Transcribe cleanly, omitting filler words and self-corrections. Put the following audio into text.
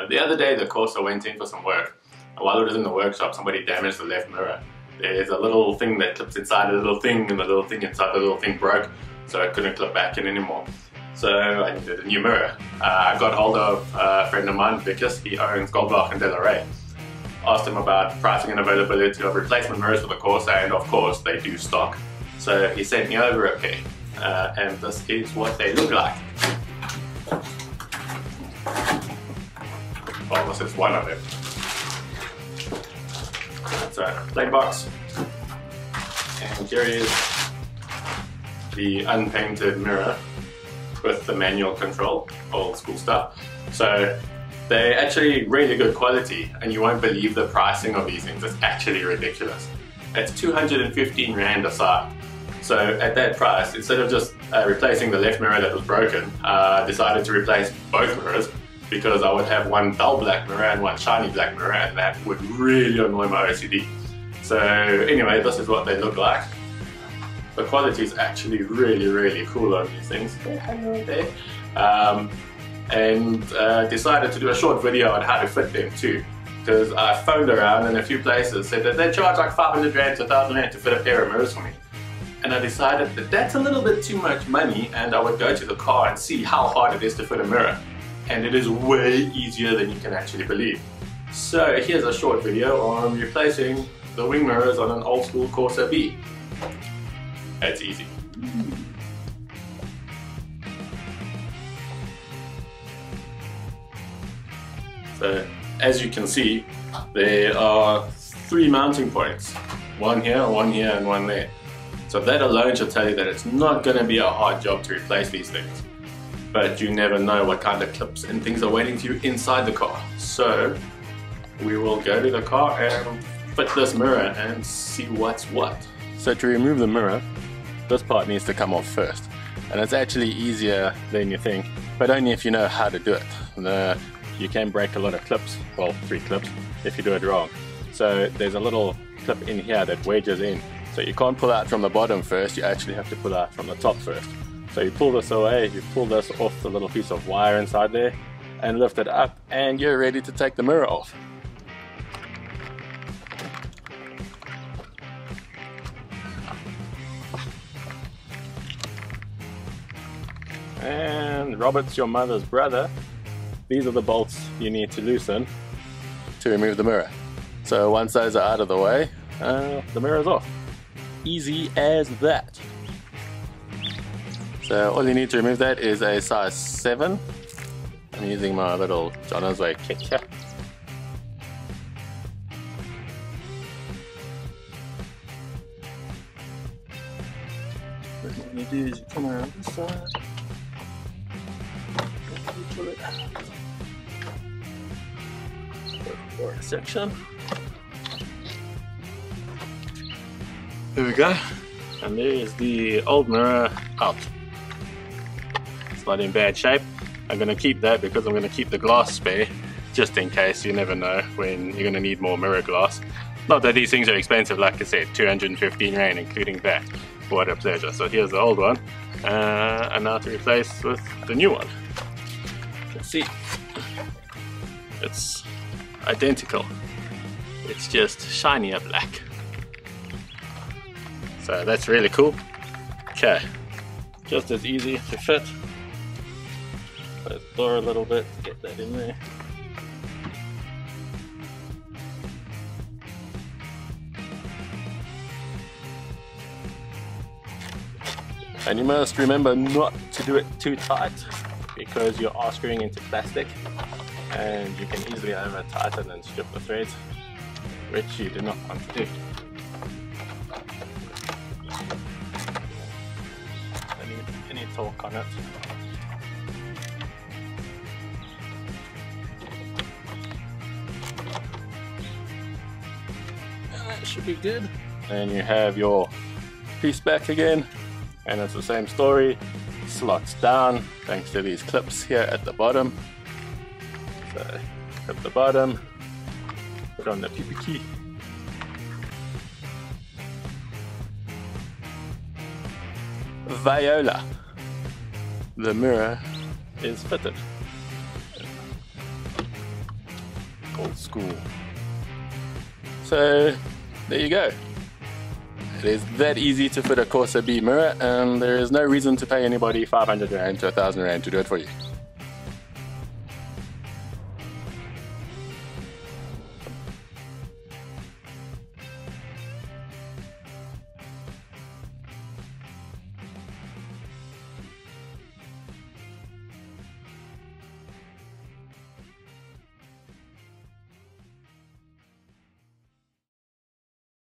The other day the Corsa went in for some work, and while it was in the workshop somebody damaged the left mirror. There's a little thing that clips inside a little thing, and the little thing inside the little thing broke, so it couldn't clip back in anymore. So I needed a new mirror. I got hold of a friend of mine, Vickers. He owns Goldwagen Delarey. Asked him about pricing and availability of replacement mirrors for the Corsa, and of course they do stock. So he sent me over a pair, and this is what they look like. Well, this is one of them. It's a plain box, and here is the unpainted mirror with the manual control, old school stuff. So they're actually really good quality, and you won't believe the pricing of these things. It's actually ridiculous. It's 215 Rand a side. So at that price, instead of just replacing the left mirror that was broken, I decided to replace both mirrors, because I would have one dull black mirror and one shiny black mirror, and that would really annoy my OCD. So anyway, this is what they look like. The quality is actually really cool on these things. And decided to do a short video on how to fit them too, because I phoned around in a few places, said that they charge like 500 Rand to 1000 Rand to fit a pair of mirrors for me. And I decided that that's a little bit too much money, and I would go to the car and see how hard it is to fit a mirror. And it is way easier than you can actually believe. So here's a short video on replacing the wing mirrors on an old school Corsa B. It's easy. So as you can see, there are 3 mounting points. One here, and one there. So that alone should tell you that it's not going to be a hard job to replace these things. But you never know what kind of clips and things are waiting for you inside the car. So we will go to the car and fit this mirror and see what's what. So to remove the mirror, this part needs to come off first. And it's actually easier than you think, but only if you know how to do it. You can break a lot of clips, well 3 clips, if you do it wrong. So there's a little clip in here that wedges in. So you can't pull out from the bottom first, you actually have to pull out from the top first. So you pull this away, you pull this off the little piece of wire inside there and lift it up, and you're ready to take the mirror off. And Robert's your mother's brother. These are the bolts you need to loosen to remove the mirror. So once those are out of the way, the mirror is off. Easy as that. So all you need to remove that is a size 7. I'm using my little John's Way kit here. What you do is you come around this side, you pull it out for a section. There we go. And there is the old mirror out. It's not in bad shape. I'm going to keep that because I'm going to keep the glass spare just in case. You never know when you're going to need more mirror glass. Not that these things are expensive, like I said, 215 Rand including that. What a pleasure. So here's the old one, and now to replace with the new one. You can see it's identical. It's just shinier black. So that's really cool. Okay, just as easy to fit. Close the door a little bit to get that in there. And you must remember not to do it too tight, because you are screwing into plastic and you can easily over tighten and strip the threads, which you do not want to do. Any torque on it. And that should be good. And you have your piece back again, and it's the same story. Slots down thanks to these clips here at the bottom. So clip the bottom, put on the PP key. Viola. The mirror is fitted. Old school. So there you go. It is that easy to fit a Corsa B mirror, and there is no reason to pay anybody 500 Rand to 1,000 Rand to do it for you.